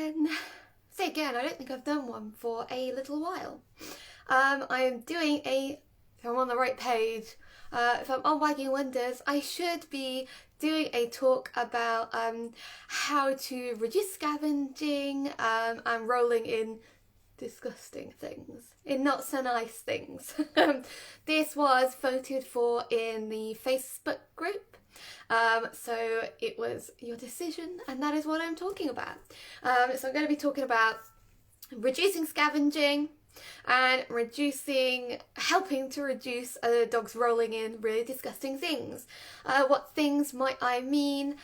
again. Say again, I don't think I've done one for a little while. I'm doing if I'm on the right page, if I'm on Wagging Wonders, I should be doing a talk about how to reduce scavenging and rolling in disgusting things, in not so nice things. This was voted for in the Facebook group. So it was your decision, and that is what I'm talking about. So I'm going to be talking about reducing scavenging and helping to reduce dogs rolling in really disgusting things. What things might I mean?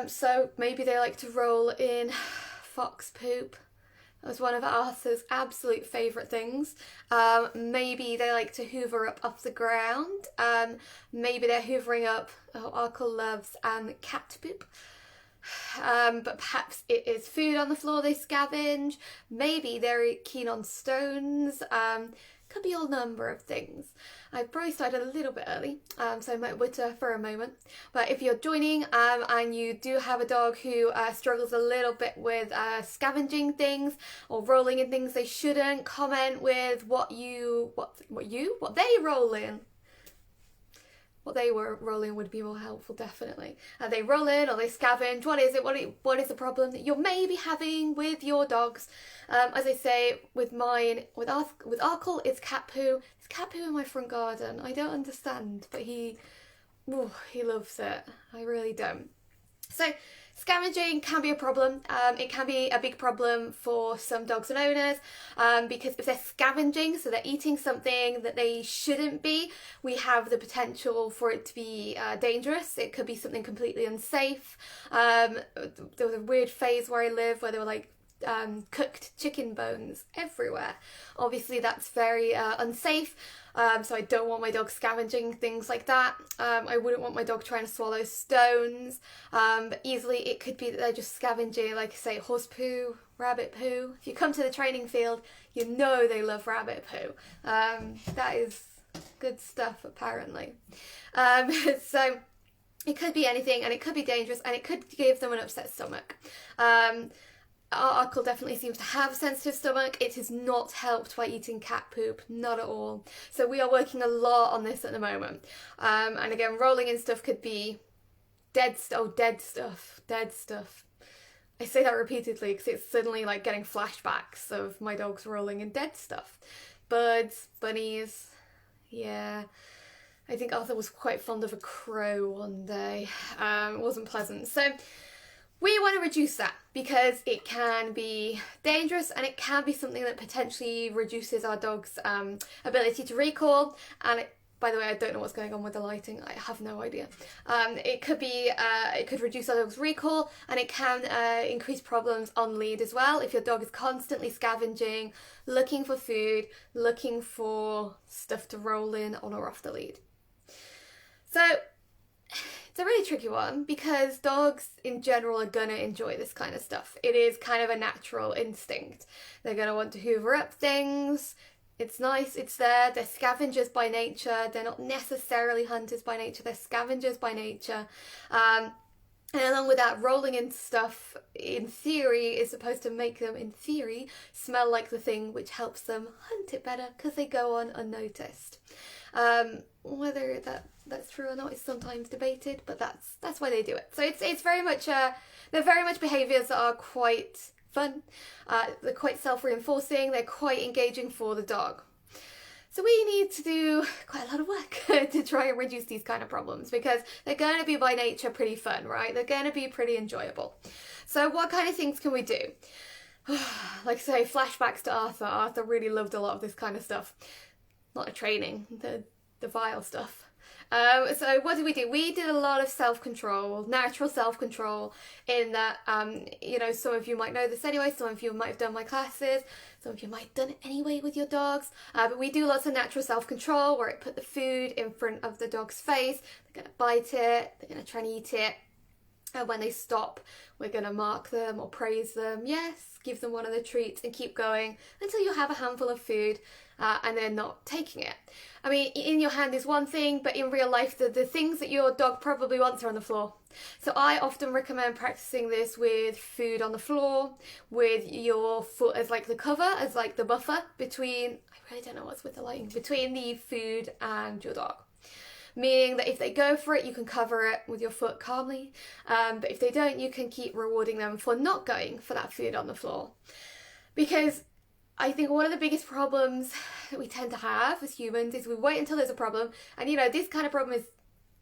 So maybe they like to roll in fox poop. That was one of Arthur's absolute favourite things. Maybe they like to hoover up off the ground. Maybe they're hoovering up, Arkle loves cat poop. But perhaps it is food on the floor they scavenge. Maybe they're keen on stones. Could be a number of things. I probably started a little bit early, so I might witter for a moment. But if you're joining and you do have a dog who struggles a little bit with scavenging things or rolling in things they shouldn't, comment with what they roll in. What they were rolling would be more helpful, definitely. They roll in or they scavenge. What is it? What is the problem that you're maybe having with your dogs? As I say, with mine, with Arkle, it's cat poo. It's cat poo in my front garden. I don't understand, but he loves it. I really don't. So scavenging can be a problem. It can be a big problem for some dogs and owners because if they're scavenging, so they're eating something that they shouldn't be, we have the potential for it to be dangerous. It could be something completely unsafe. There was a weird phase where I live where there were like cooked chicken bones everywhere. Obviously that's very unsafe, so I don't want my dog scavenging things like that. I wouldn't want my dog trying to swallow stones, but easily it could be that they're just scavenging, like say, horse poo, rabbit poo. If you come to the training field, you know they love rabbit poo. That is good stuff apparently. So it could be anything, and it could be dangerous, and it could give them an upset stomach. Our Arkle definitely seems to have a sensitive stomach. It is not helped by eating cat poop, not at all. So we are working a lot on this at the moment. And again, rolling in stuff could be dead stuff. I say that repeatedly because it's suddenly like getting flashbacks of my dogs rolling in dead stuff. Birds, bunnies, yeah. I think Arthur was quite fond of a crow one day. It wasn't pleasant. So we want to reduce that because it can be dangerous and it can be something that potentially reduces our dog's ability to recall. And by the way, I don't know what's going on with the lighting. I have no idea. It could reduce our dog's recall, and it can increase problems on lead as well. If your dog is constantly scavenging, looking for food, looking for stuff to roll in on or off the lead. So it's a really tricky one because dogs in general are going to enjoy this kind of stuff. It is kind of a natural instinct. They're going to want to hoover up things. It's nice, it's there. They're scavengers by nature. They're not necessarily hunters by nature. They're scavengers by nature. And along with that, rolling in stuff, in theory, is supposed to make them, in theory, smell like the thing, which helps them hunt it better because they go on unnoticed. Whether that's true or not is sometimes debated, but that's why they do it. So it's very much they're very much behaviours that are quite fun. They're quite self-reinforcing. They're quite engaging for the dog. So we need to do quite a lot of work to try and reduce these kind of problems because they're going to be by nature pretty fun, right? They're going to be pretty enjoyable. So what kind of things can we do? Like I say, flashbacks to Arthur. Arthur really loved a lot of this kind of stuff. Not the training, the vile stuff. So what did we do? We did a lot of self-control, natural self-control in that, some of you might know this anyway, some of you might have done my classes, some of you might have done it anyway with your dogs, but we do lots of natural self-control where I put the food in front of the dog's face. They're going to bite it, they're going to try and eat it, and when they stop, we're going to mark them or praise them, yes, give them one of the treats and keep going until you have a handful of food. and they're not taking it. I mean, in your hand is one thing, but in real life, the things that your dog probably wants are on the floor. So I often recommend practicing this with food on the floor, with your foot as like the cover, as like the buffer between, I really don't know what's with the lighting, between the food and your dog. Meaning that if they go for it, you can cover it with your foot calmly. But if they don't, you can keep rewarding them for not going for that food on the floor. Because I think one of the biggest problems that we tend to have as humans is we wait until there's a problem. And this kind of problem is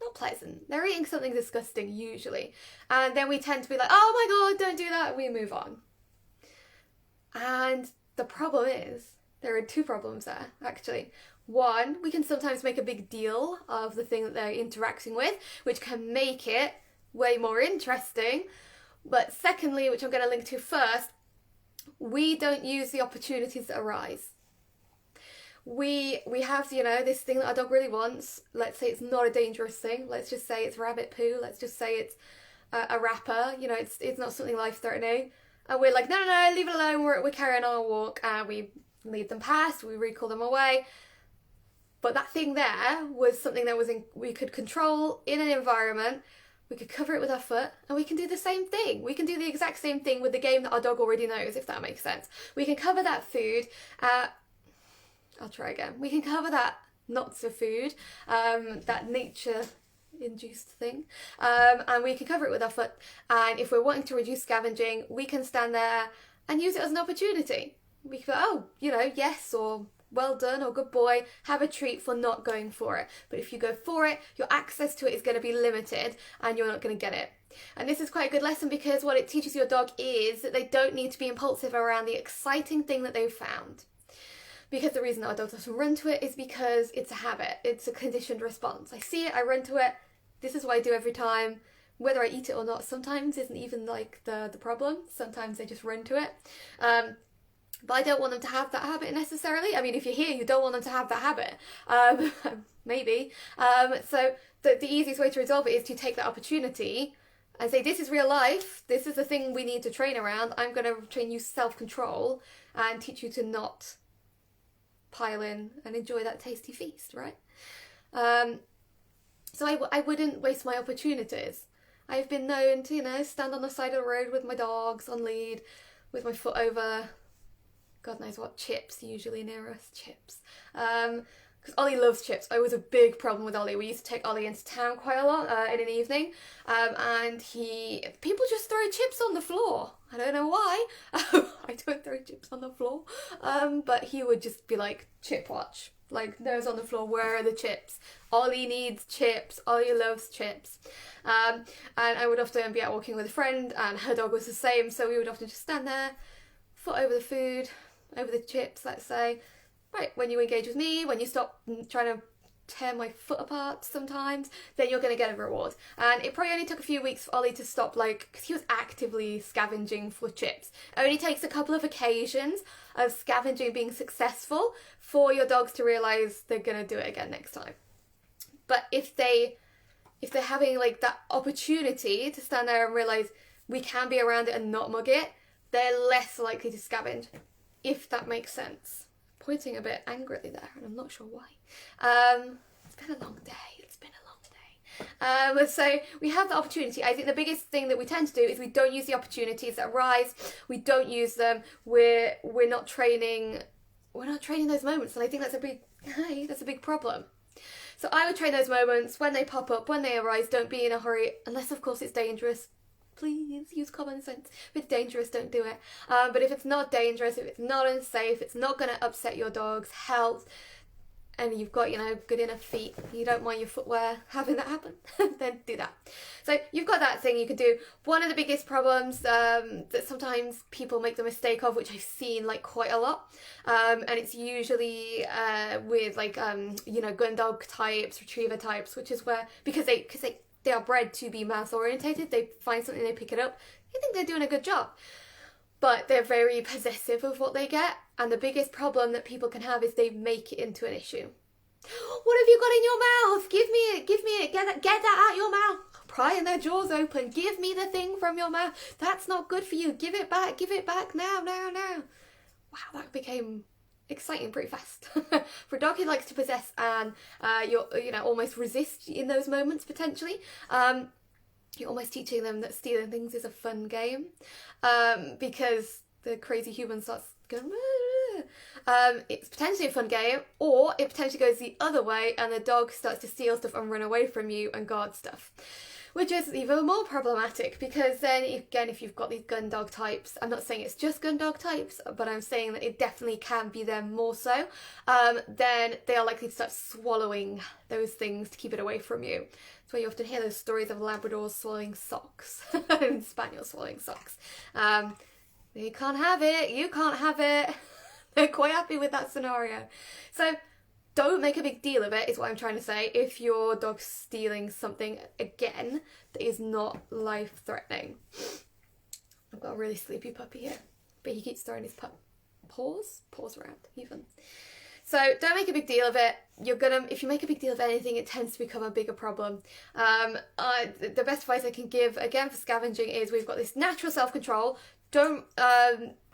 not pleasant. They're eating something disgusting usually. And then we tend to be like, oh my God, don't do that. And we move on. And the problem is, there are two problems there, actually. One, we can sometimes make a big deal of the thing that they're interacting with, which can make it way more interesting. But secondly, which I'm going to link to first, we don't use the opportunities that arise. We have, this thing that our dog really wants. Let's say it's not a dangerous thing. Let's just say it's rabbit poo. Let's just say it's a wrapper. It's not something life-threatening. And we're like, no, leave it alone. We're carrying on our walk, and we lead them past. We recall them away. But that thing there was something that we could control in an environment. We could cover it with our foot, and we can do the same thing. We can do the exact same thing with the game that our dog already knows, if that makes sense. We can cover that food. I'll try again. We can cover that not so food, that nature-induced thing, and we can cover it with our foot. And if we're wanting to reduce scavenging, we can stand there and use it as an opportunity. We can go, yes, or well done, or good boy, have a treat for not going for it. But if you go for it, your access to it is going to be limited and you're not going to get it. And this is quite a good lesson, because what it teaches your dog is that they don't need to be impulsive around the exciting thing that they've found. Because the reason that our dog doesn't run to it is because it's a habit. It's a conditioned response. I see it, I run to it. This is what I do every time. Whether I eat it or not sometimes isn't even like the problem. Sometimes they just run to it. But I don't want them to have that habit necessarily. I mean, if you're here, you don't want them to have that habit. Maybe. So the easiest way to resolve it is to take that opportunity and say, this is real life. This is the thing we need to train around. I'm going to train you self-control and teach you to not pile in and enjoy that tasty feast, right? So I wouldn't waste my opportunities. I've been known to, stand on the side of the road with my dogs on lead, with my foot over God knows what, chips usually near us, chips. Because Ollie loves chips. It was a big problem with Ollie. We used to take Ollie into town quite a lot in an evening, and people just throw chips on the floor. I don't know why. I don't throw chips on the floor, but he would just be like, chip watch. Like, nose on the floor, where are the chips? Ollie needs chips. Ollie loves chips. And I would often be out walking with a friend, and her dog was the same, so we would often just stand there, foot over the food, over the chips, let's say. Right, when you engage with me, when you stop trying to tear my foot apart sometimes, then you're going to get a reward. And it probably only took a few weeks for Ollie to stop, because he was actively scavenging for chips. It only takes a couple of occasions of scavenging being successful for your dogs to realise they're going to do it again next time. But if they're having that opportunity to stand there and realise we can be around it and not mug it, they're less likely to scavenge, if that makes sense. Pointing a bit angrily there, and I'm not sure why. It's been a long day. So we have the opportunity. I think the biggest thing that we tend to do is we don't use the opportunities that arise. We don't use them. We're not training. We're not training those moments, and I think that's a big problem. So I would train those moments when they pop up, when they arise. Don't be in a hurry, unless of course it's dangerous. Please use common sense. If it's dangerous, don't do it. But if it's not dangerous, if it's not unsafe, it's not going to upset your dog's health, and you've got, good enough feet, you don't mind your footwear having that happen, then do that. So you've got that thing you can do. One of the biggest problems that sometimes people make the mistake of, which I've seen quite a lot, and it's usually with gun dog types, retriever types, which is where, because they are bred to be mouth orientated, they find something, they pick it up, they think they're doing a good job. But they're very possessive of what they get, and the biggest problem that people can have is they make it into an issue. What have you got in your mouth? Give me it, get that out your mouth. Prying their jaws open, give me the thing from your mouth. That's not good for you, give it back now. Wow, that became exciting pretty fast. For a dog who likes to possess and almost resist in those moments potentially, you're almost teaching them that stealing things is a fun game, because the crazy human starts going. It's potentially a fun game, or it potentially goes the other way and the dog starts to steal stuff and run away from you and guard stuff, which is even more problematic, because then again, if you've got these gun dog types, I'm not saying it's just gun dog types, but I'm saying that it definitely can be them more so, then they are likely to start swallowing those things to keep it away from you. That's why you often hear those stories of Labradors swallowing socks and Spaniels swallowing socks. You can't have it, you can't have it. They're quite happy with that scenario. So don't make a big deal of it, is what I'm trying to say, if your dog's stealing something again that is not life-threatening. I've got a really sleepy puppy here, but he keeps throwing his paws around even. So don't make a big deal of it. If you make a big deal of anything, it tends to become a bigger problem. The best advice I can give, again, for scavenging is we've got this natural self-control.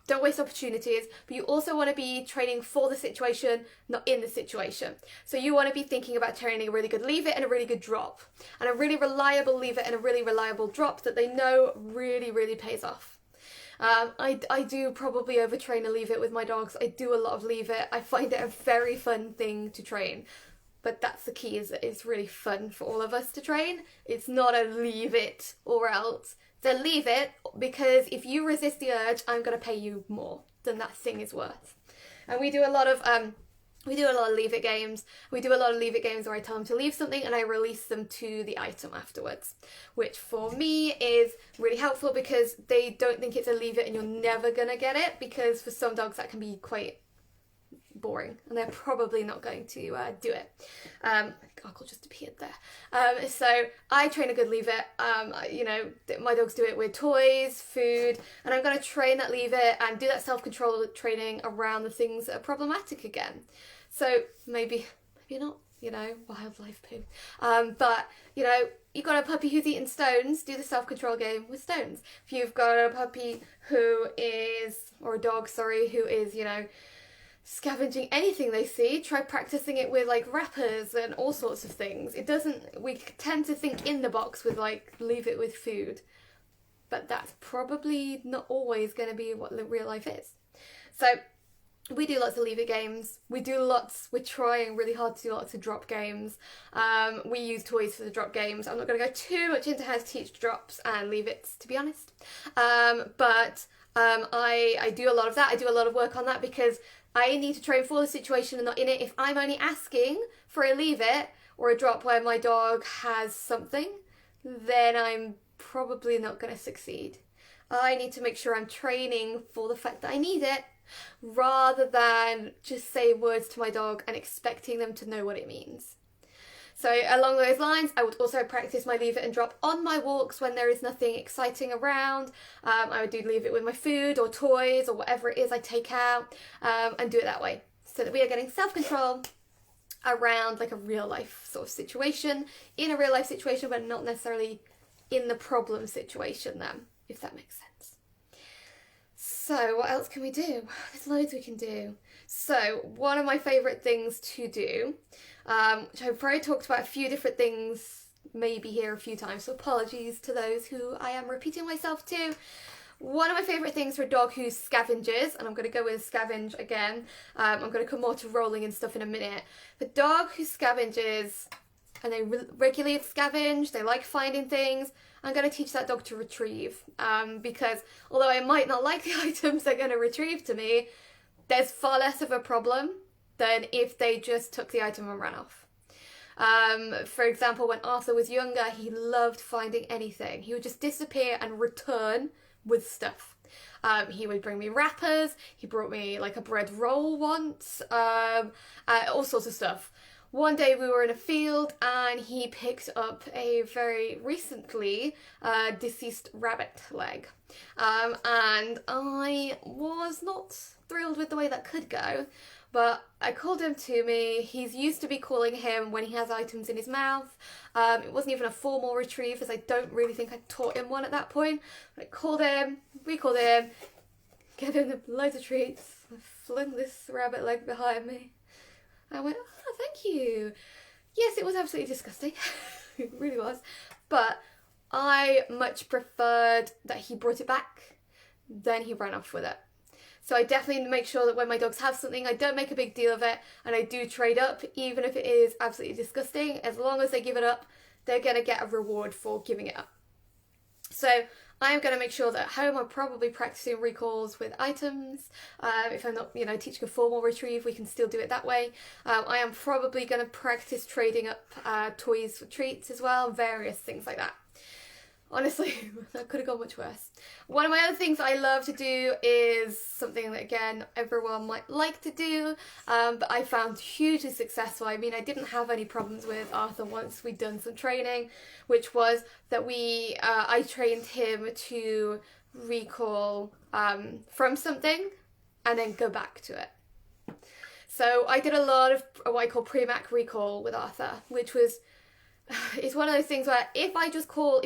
Don't waste opportunities, but you also want to be training for the situation, not in the situation. So you want to be thinking about training a really good leave it and a really good drop, and a really reliable leave it and a really reliable drop that they know really, really pays off. I do probably overtrain a leave it with my dogs. I do a lot of leave it. I find it a very fun thing to train. But that's the key, is that it's really fun for all of us to train. It's not a leave it or else. So leave it, because if you resist the urge, I'm going to pay you more than that thing is worth. And we do a lot of leave it games. We do a lot of leave it games where I tell them to leave something and I release them to the item afterwards, which for me is really helpful, because they don't think it's a leave it and you're never going to get it, because for some dogs that can be quite boring and they're probably not going to do it. Uncle just appeared there. So I train a good leave it. My dogs do it with toys, food, and I'm going to train that leave it and do that self-control training around the things that are problematic again. So maybe not, wildlife poo. But you've got a puppy who's eaten stones, do the self-control game with stones. If you've got a puppy or a dog, who is, scavenging anything they see, try practicing it with like wrappers and all sorts of things. We tend to think in the box with like leave it with food, but that's probably not always going to be what real life is. So we do lots of leave it games. We're trying really hard to do lots of drop games. We use toys for the drop games. I'm not going to go too much into how to teach drops and leave it, to be honest. But I do a lot of that. I do a lot of work on that, because I need to train for the situation and not in it. If I'm only asking for a leave it or a drop where my dog has something, then I'm probably not going to succeed. I need to make sure I'm training for the fact that I need it, rather than just say words to my dog and expecting them to know what it means. So along those lines, I would also practice my leave it and drop on my walks when there is nothing exciting around. I would do leave it with my food or toys or whatever it is I take out, and do it that way, so that we are getting self-control around like a real life sort of situation, in a real life situation, but not necessarily in the problem situation then, if that makes sense. So what else can we do? There's loads we can do. So one of my favourite things to do, which I've probably talked about a few different things maybe here a few times, so apologies to those who I am repeating myself to. One of my favourite things for a dog who scavenges, and I'm going to go with scavenge again, I'm going to come more to rolling and stuff in a minute. The dog who scavenges, and they regularly scavenge, they like finding things, I'm going to teach that dog to retrieve, because although I might not like the items they're going to retrieve to me, there's far less of a problem than if they just took the item and ran off. For example, when Arthur was younger, he loved finding anything. He would just disappear and return with stuff. He would bring me wrappers, he brought me like a bread roll once, all sorts of stuff. One day we were in a field and he picked up a very recently deceased rabbit leg. And I was not thrilled with the way that could go, but I called him to me. He's used to be calling him when he has items in his mouth. It wasn't even a formal retrieve, as I don't really think I taught him one at that point. But we called him. get him loads of treats. I flung this rabbit leg behind me. I went, oh, thank you. Yes, it was absolutely disgusting. It really was. But I much preferred that he brought it back than he ran off with it. So I definitely make sure that when my dogs have something, I don't make a big deal of it, and I do trade up, even if it is absolutely disgusting. As long as they give it up, they're going to get a reward for giving it up. So I'm going to make sure that at home I'm probably practicing recalls with items. If I'm not, teaching a formal retrieve, we can still do it that way. I am probably going to practice trading up toys for treats as well, various things like that. Honestly, that could have gone much worse. One of my other things I love to do is something that, again, everyone might like to do, but I found hugely successful. I mean, I didn't have any problems with Arthur once we'd done some training, which was that I trained him to recall from something and then go back to it. So I did a lot of what I call pre-mac recall with Arthur, which was... It's one of those things where if you just call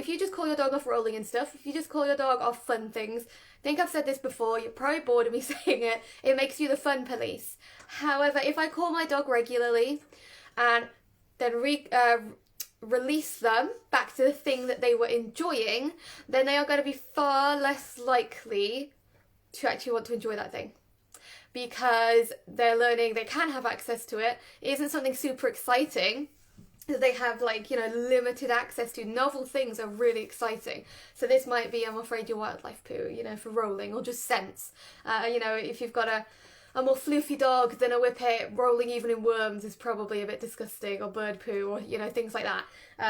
your dog off rolling and stuff, if you just call your dog off fun things, I think I've said this before, you're probably bored of me saying it, it makes you the fun police. However, if I call my dog regularly and then release them back to the thing that they were enjoying, then they are going to be far less likely to actually want to enjoy that thing. Because they're learning they can have access to it. It isn't something super exciting that they have limited access to. Novel things are really exciting. So this might be, I'm afraid, your wildlife poo, for rolling, or just scents. If you've got a more floofy dog than a whippet, rolling even in worms is probably a bit disgusting, or bird poo, or things like that.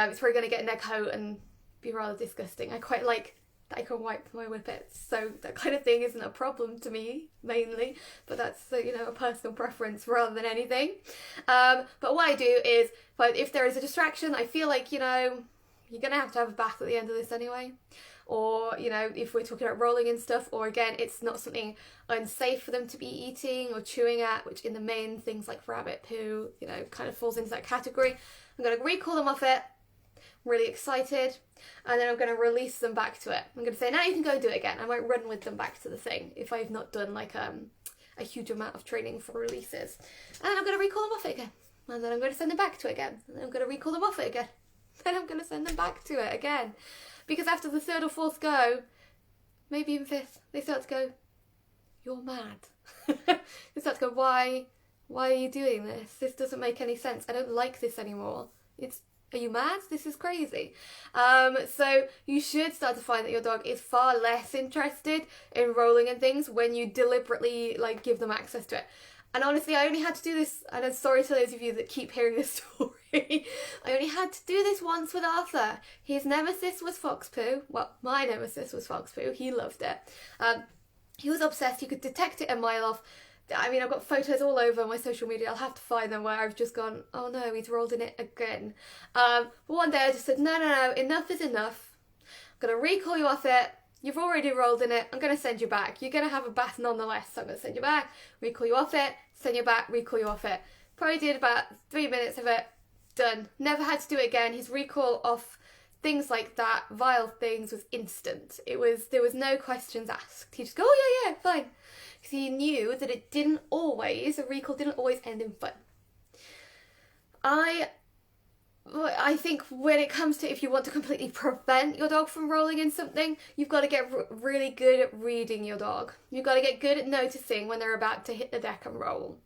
It's probably going to get in their coat and be rather disgusting. I quite like that I can wipe my whippets, so that kind of thing isn't a problem to me, mainly, but that's a personal preference rather than anything. But what I do is, if there is a distraction, I feel like, you're going to have a bath at the end of this anyway, or, if we're talking about rolling and stuff, or again, it's not something unsafe for them to be eating or chewing at, which in the main things like rabbit poo, kind of falls into that category. I'm going to recall them off it, really excited, and then I'm going to release them back to it. I'm going to say, now you can go and do it again. I might run with them back to the thing if I've not done a huge amount of training for releases. And then I'm going to recall them off it again. And then I'm going to send them back to it again. And then I'm going to recall them off it again. Then I'm going to send them back to it again. Because after the third or fourth go, maybe even fifth, they start to go, you're mad. They start to go, why are you doing this? This doesn't make any sense. I don't like this anymore. Are you mad? This is crazy. So you should start to find that your dog is far less interested in rolling and things when you deliberately give them access to it. And honestly, I only had to do this, and I'm sorry to those of you that keep hearing this story, I only had to do this once with Arthur. His nemesis was fox poo. Well, my nemesis was fox poo. He loved it. He was obsessed. He could detect it a mile off. I mean, I've got photos all over my social media. I'll have to find them where I've just gone, oh no, he's rolled in it again. But one day I just said, no, enough is enough. I'm going to recall you off it. You've already rolled in it. I'm going to send you back. You're going to have a bath nonetheless. So I'm going to send you back, recall you off it, send you back, recall you off it. Probably did about 3 minutes of it. Done. Never had to do it again. His recall off things like that, vile things, was instant. There was no questions asked. He just go, oh yeah, fine. Because he knew that a recall didn't always end in fun. I think when it comes to if you want to completely prevent your dog from rolling in something, you've got to get really good at reading your dog. You've got to get good at noticing when they're about to hit the deck and roll.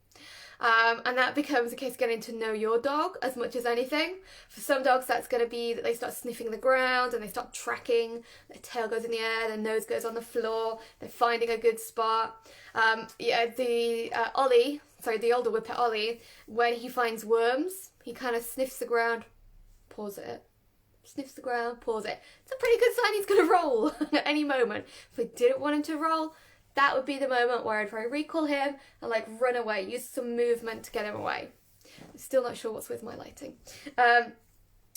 And that becomes a case of getting to know your dog as much as anything. For some dogs, that's going to be that they start sniffing the ground and they start tracking. Their tail goes in the air, their nose goes on the floor. They're finding a good spot. The older whippet Ollie, when he finds worms, he kind of sniffs the ground, paws at it. Sniffs the ground, paws it. It's a pretty good sign he's going to roll at any moment. If I didn't want him to roll, that would be the moment where I'd try to recall him and run away, use some movement to get him away. I'm still not sure what's with my lighting.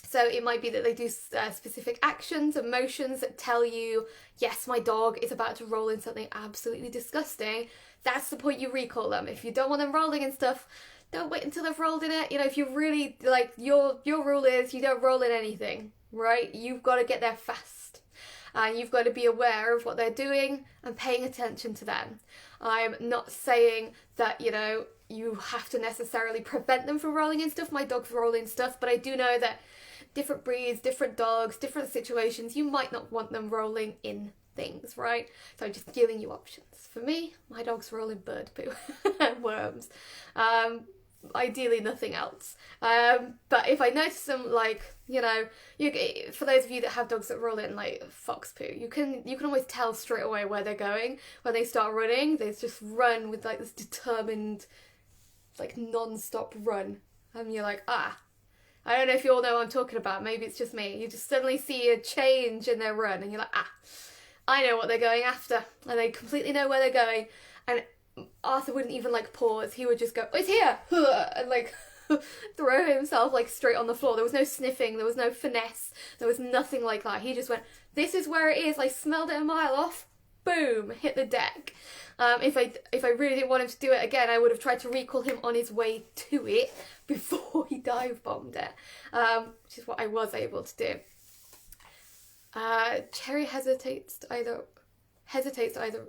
So it might be that they do specific actions and motions that tell you, yes, my dog is about to roll in something absolutely disgusting. That's the point you recall them. If you don't want them rolling in stuff, don't wait until they've rolled in it. If you really, your rule is you don't roll in anything, right? You've got to get there fast. and you've got to be aware of what they're doing and paying attention to them. I'm not saying that, you know, you have to necessarily prevent them from rolling in stuff. My dogs roll in stuff, but I do know that different breeds, different dogs, different situations, you might not want them rolling in things, right? So I'm just giving you options. For me, my dogs roll in bird poo and worms. Ideally nothing else. But if I notice them, like, you know, for those of you that have dogs that roll in like fox poo, you can always tell straight away where they're going. When they start running, they just run with like this determined, like non-stop run, and you're like, ah, I don't know if you all know what I'm talking about, maybe it's just me. You just suddenly see a change in their run and you're like, ah, I know what they're going after, and they completely know where they're going. And Arthur wouldn't even like pause, he would just go, oh, it's here, and like throw himself like straight on the floor. There was no sniffing, there was no finesse, there was nothing like that. He just went, this is where it is, I smelled it a mile off, boom, hit the deck. If I really didn't want him to do it again, I would have tried to recall him on his way to it before he dive bombed it, which is what I was able to do. Cherry hesitates to either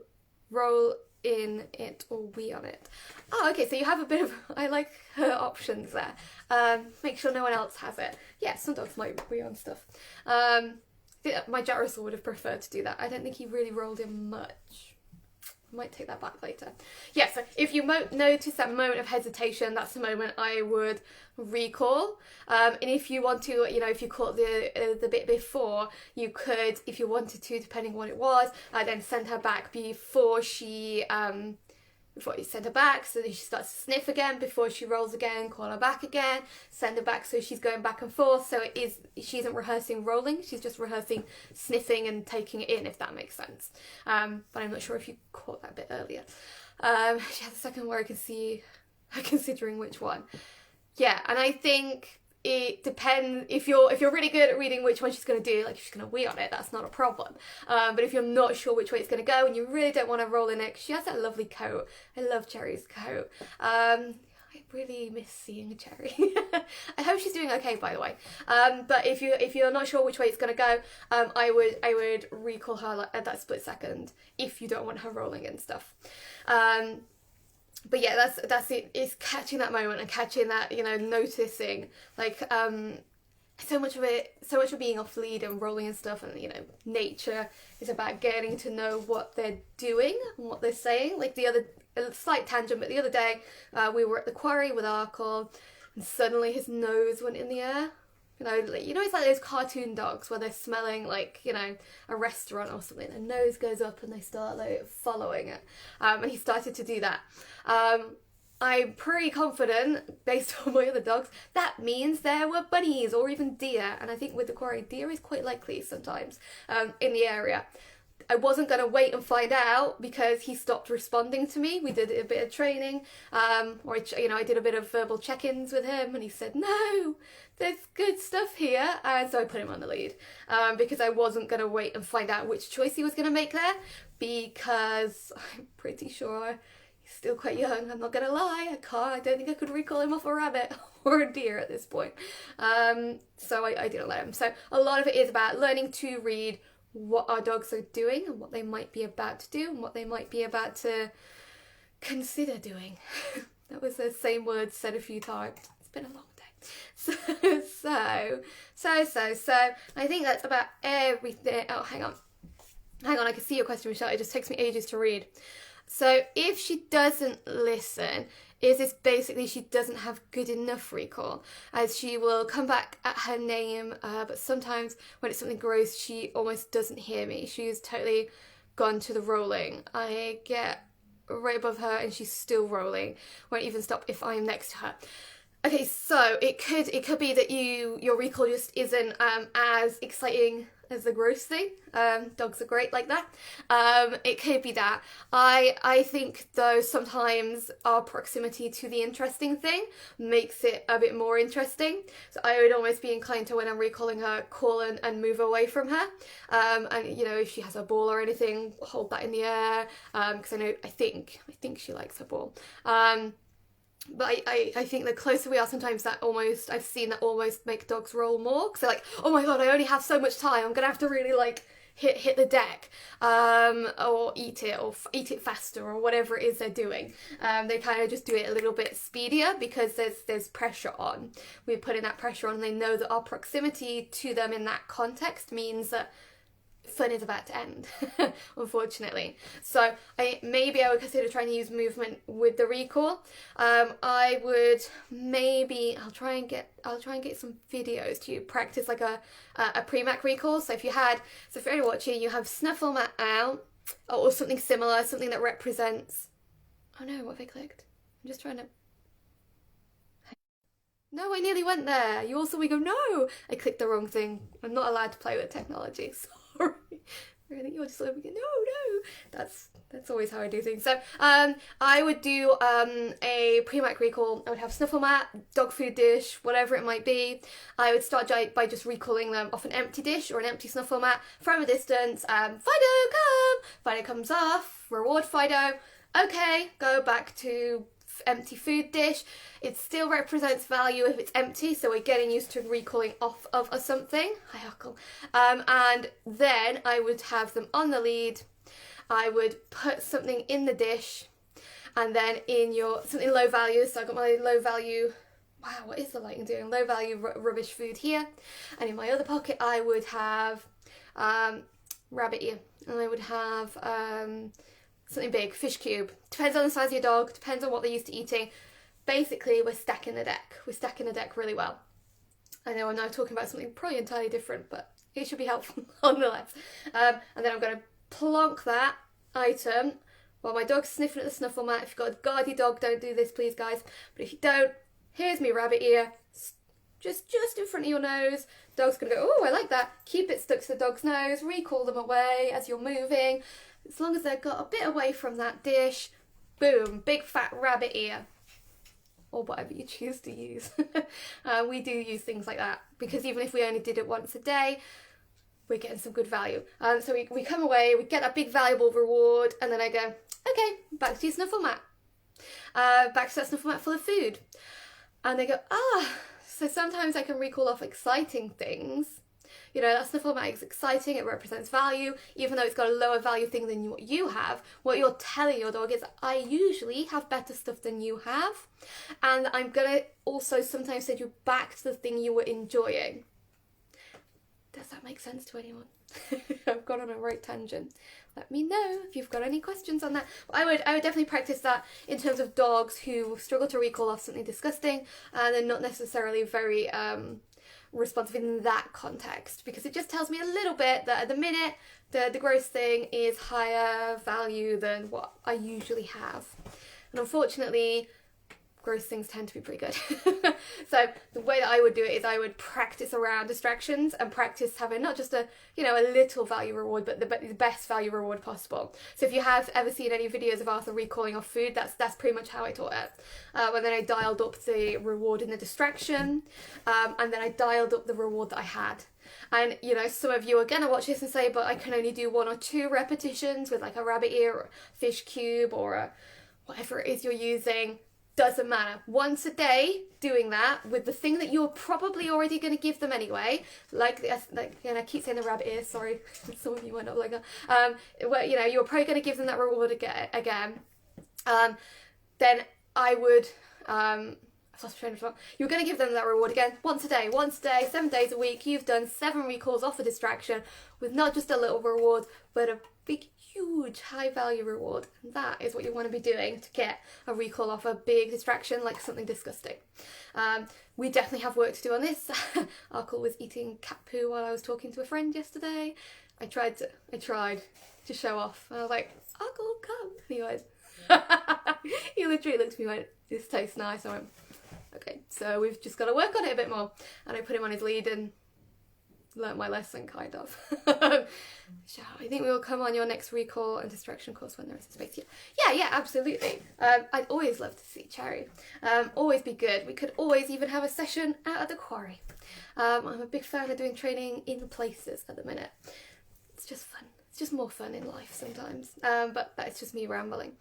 roll in it or wee on it. Oh, okay, so you have a bit of, I like her options there. Make sure no one else has it. Yeah, some dogs might wee on stuff. My Jack Russell would have preferred to do that. I don't think he really rolled in much. I might take that back later. Yeah, so if you notice that moment of hesitation, that's the moment I would recall. And if you want to, you know, if you caught the bit before, you could, if you wanted to, depending on what it was, then send her back before you send her back, so that she starts to sniff again. Before she rolls again, call her back again, send her back so she's going back and forth. So she isn't rehearsing rolling, she's just rehearsing sniffing and taking it in, if that makes sense. But I'm not sure if you caught that bit earlier. She has a second where I can see her considering which one. Yeah, and I think it depends, if you're really good at reading which one she's going to do, like if she's going to wee on it, that's not a problem. But if you're not sure which way it's going to go and you really don't want to roll in it, she has that lovely coat. I love Cherry's coat. I really miss seeing Cherry. I hope she's doing okay, by the way. But if you're not sure which way it's going to go, I would recall her at that split second if you don't want her rolling and stuff. But yeah, that's it. It's catching that moment and catching that, you know, noticing, like, so much of being off lead and rolling and stuff, and, you know, nature is about getting to know what they're doing and what they're saying. Like a slight tangent, but the other day, we were at the quarry with Arkle, and suddenly his nose went in the air. You know, it's like those cartoon dogs where they're smelling, like, you know, a restaurant or something. Their nose goes up and they start like following it. And he started to do that. I'm pretty confident, based on my other dogs, that means there were bunnies or even deer. And I think with the quarry, deer is quite likely sometimes in the area. I wasn't going to wait and find out because he stopped responding to me. We did a bit of training, or, you know, I did a bit of verbal check-ins with him, and he said, no, there's good stuff here. And so I put him on the lead because I wasn't going to wait and find out which choice he was going to make there, because I'm pretty sure he's still quite young. I'm not going to lie. I don't think I could recall him off a rabbit or a deer at this point. So I didn't let him. So a lot of it is about learning to read what our dogs are doing and what they might be about to do and what they might be about to consider doing. That was the same word said a few times. It's been a long day. So I think that's about everything. Oh, hang on, I can see your question, Michelle. It just takes me ages to read. So if she doesn't listen, is this basically she doesn't have good enough recall, as she will come back at her name, but sometimes when it's something gross, she almost doesn't hear me. She's totally gone to the rolling. I get right above her and she's still rolling, won't even stop if I'm next to her. Okay, so it could be that your recall just isn't as exciting as the gross thing. Dogs are great like that. It could be that. I think though sometimes our proximity to the interesting thing makes it a bit more interesting. So I would almost be inclined to, when I'm recalling her, call and move away from her. And you know, if she has a ball or anything, hold that in the air. Because I think she likes her ball. But I think the closer we are, sometimes I've seen that almost make dogs roll more. Because they're like, oh my god, I only have so much time. I'm going to have to really, like, hit the deck, or eat it, or eat it faster, or whatever it is they're doing. They kind of just do it a little bit speedier because there's pressure on. We're putting that pressure on, and they know that our proximity to them in that context means that fun is about to end, unfortunately. So maybe I would consider trying to use movement with the recall. I would maybe I'll try and get some videos to practice like a pre-mac recall. So if for anyone watching, you have Snuffle Mat out or something similar, something that represents. Oh no, what have I clicked? I'm just trying to. No, I nearly went there. You also we go, no, I clicked the wrong thing. I'm not allowed to play with technology. Sorry. I think you're just like, no. That's always how I do things. So I would do a pre-mac recall. I would have Snuffle Mat, dog food dish, whatever it might be. I would start by just recalling them off an empty dish or an empty Snuffle Mat from a distance. Fido, come! Fido comes off, reward Fido. Okay, go back to empty food dish. It still represents value if it's empty, so we're getting used to recalling off of something. Hi, Huckle. And then I would have them on the lead. I would put something in the dish, and then in something low value. So I got my low value. Wow, what is the lighting doing? Low value rubbish food here, and in my other pocket I would have rabbit ear, and I would have something big, fish cube. Depends on the size of your dog, depends on what they're used to eating. Basically, we're stacking the deck. We're stacking the deck really well. I know I'm now talking about something probably entirely different, but it should be helpful nonetheless. And then I'm going to plonk that item while my dog's sniffing at the Snuffle Mat. If you've got a guardy dog, don't do this, please, guys. But if you don't, here's me rabbit ear, just in front of your nose. Dog's going to go, oh, I like that. Keep it stuck to the dog's nose. Recall them away as you're moving. As long as they've got a bit away from that dish, boom, big fat rabbit ear. Or whatever you choose to use. We do use things like that because even if we only did it once a day, we're getting some good value. So we come away, we get that big valuable reward, and then I go, okay, back to your Snuffle Mat. Back to that Snuffle Mat full of food. And they go, so sometimes I can recall off exciting things. You know, that Snuffle Mat is exciting, it represents value, even though it's got a lower value thing than what you have. What you're telling your dog is, I usually have better stuff than you have, and I'm gonna also sometimes send you back to the thing you were enjoying. Does that make sense to anyone? I've gone on a right tangent. Let me know if you've got any questions on that. I would definitely practice that in terms of dogs who struggle to recall off something disgusting and they're not necessarily very responsive in that context, because it just tells me a little bit that at the minute the gross thing is higher value than what I usually have, and unfortunately gross things tend to be pretty good. So the way that I would do it is I would practice around distractions and practice having not just a little value reward, but the best value reward possible. So if you have ever seen any videos of Arthur recalling off food, that's pretty much how I taught it. And then I dialed up the reward in the distraction, and then I dialed up the reward that I had. And some of you are gonna watch this and say, but I can only do 1 or 2 repetitions with like a rabbit ear or a fish cube or whatever it is you're using. Doesn't matter. Once a day, doing that with the thing that you're probably already going to give them anyway. I keep saying the rabbit ear. Sorry, some of you might not like that. You're probably going to give them that reward again. Then I would. I've lost my train of thought. You're going to give them that reward again once a day, 7 days a week. You've done 7 recalls off a distraction with not just a little reward, but a big, huge, high value reward. And that is what you want to be doing to get a recall off a big distraction like something disgusting. We definitely have work to do on this. Arkle was eating cat poo while I was talking to a friend yesterday. I tried to show off. And I was like, Arkle, come. And he went, he literally looked at me and went, this tastes nice. I went, okay, so we've just got to work on it a bit more. And I put him on his lead and learnt my lesson, kind of. So I think we will come on your next recall and distraction course when there is a space. Yeah, absolutely. I'd always love to see Cherry. Always be good. We could always even have a session out at the quarry. I'm a big fan of doing training in places at the minute. It's just fun. It's just more fun in life sometimes. But that's just me rambling.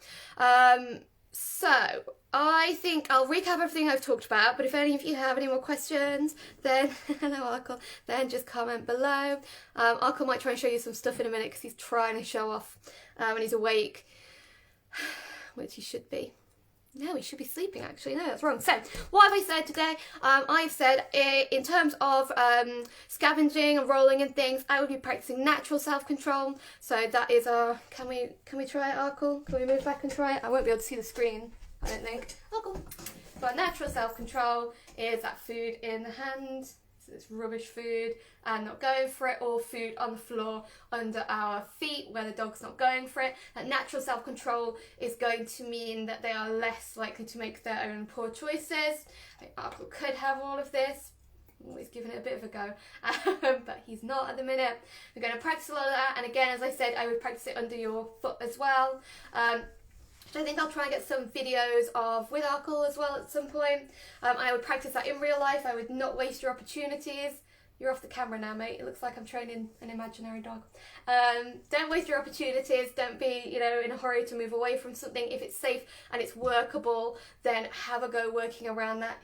So, I think I'll recap everything I've talked about, but if any of you have any more questions, then, hello Arkle, then just comment below. Arkle might try and show you some stuff in a minute because he's trying to show off when he's awake, which he should be. No, he should be sleeping actually. No, that's wrong. So, what have I said today? I've said in terms of scavenging and rolling and things, I would be practicing natural self-control. So that is our. Can we try it, Arkle? Can we move back and try it? I won't be able to see the screen, I don't think. Arkle. So our natural self-control is that food in the hand. So it's rubbish food and not going for it, or food on the floor under our feet where the dog's not going for it. That natural self-control is going to mean that they are less likely to make their own poor choices. Arkle could have all of this. I'm always giving it a bit of a go, but he's not at the minute. We're going to practice a lot of that, and again, as I said, I would practice it under your foot as well. I think I'll try and get some videos of with Arkle as well at some point. I would practice that in real life. I would not waste your opportunities. You're off the camera now, mate. It looks like I'm training an imaginary dog. Don't waste your opportunities. Don't be, in a hurry to move away from something. If it's safe and it's workable, then have a go working around that.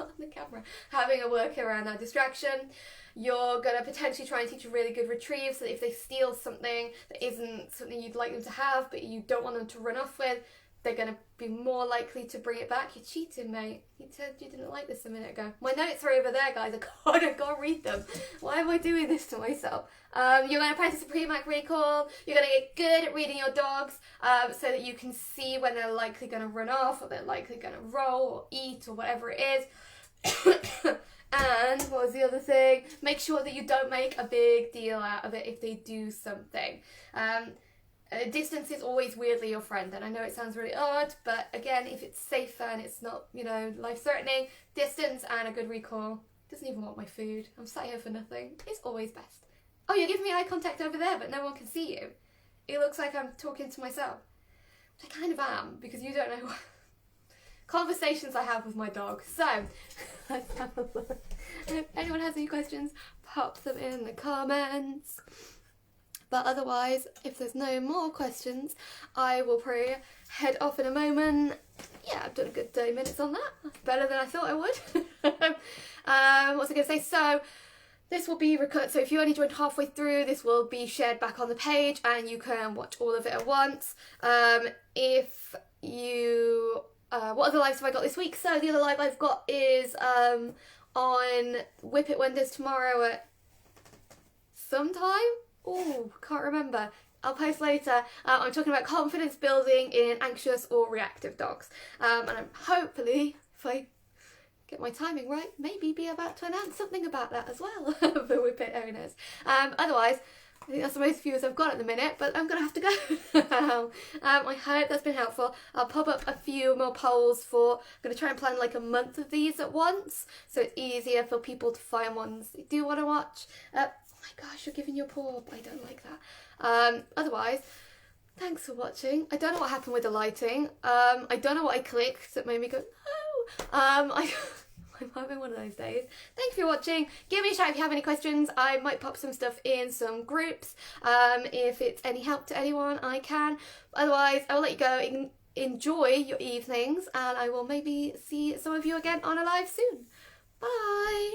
On the camera, having a work around that distraction. You're going to potentially try and teach a really good retrieve, so that if they steal something that isn't something you'd like them to have but you don't want them to run off with, they're going to be more likely to bring it back. You're cheating, mate. You said you didn't like this a minute ago. My notes are over there, guys. I can't read them. Why am I doing this to myself? You're going to practice a pre-mac recall. You're going to get good at reading your dogs so that you can see when they're likely going to run off, or they're likely going to roll or eat or whatever it is. And what was the other thing? Make sure that you don't make a big deal out of it if they do something. Distance is always weirdly your friend, and I know it sounds really odd, but again, if it's safer and it's not, life-threatening, distance and a good recall. Doesn't even want my food. I'm sat here for nothing. It's always best. Oh, you're giving me eye contact over there, but no one can see you. It looks like I'm talking to myself. Which I kind of am, because you don't know what conversations I have with my dog. So, let's have a look. And if anyone has any questions, pop them in the comments. But otherwise, if there's no more questions, I will probably head off in a moment. Yeah, I've done a good 30 minutes on that. That's better than I thought I would. What's I going to say? So, this will be recorded. So if you only joined halfway through, this will be shared back on the page and you can watch all of it at once. If you... what other lives have I got this week? So the other live I've got is on Whip It Wonders tomorrow at sometime? Oh, can't remember. I'll post later. I'm talking about confidence building in anxious or reactive dogs. And I'm hopefully, if I get my timing right, maybe be about to announce something about that as well for Whip It owners. Otherwise, I think that's the most viewers I've got at the minute, but I'm going to have to go now. I hope that's been helpful. I'll pop up a few more polls for, I'm going to try and plan like a month of these at once, so it's easier for people to find ones they do want to watch. Oh my gosh, you're giving your paw. I don't like that. Otherwise, thanks for watching. I don't know what happened with the lighting. I don't know what I clicked that made me go, no. I'm having one of those days. Thank you for watching. Give me a shout if you have any questions. I might pop some stuff in some groups. If it's any help to anyone, I can. Otherwise, I will let you go. Enjoy your evenings, and I will maybe see some of you again on a live soon. Bye.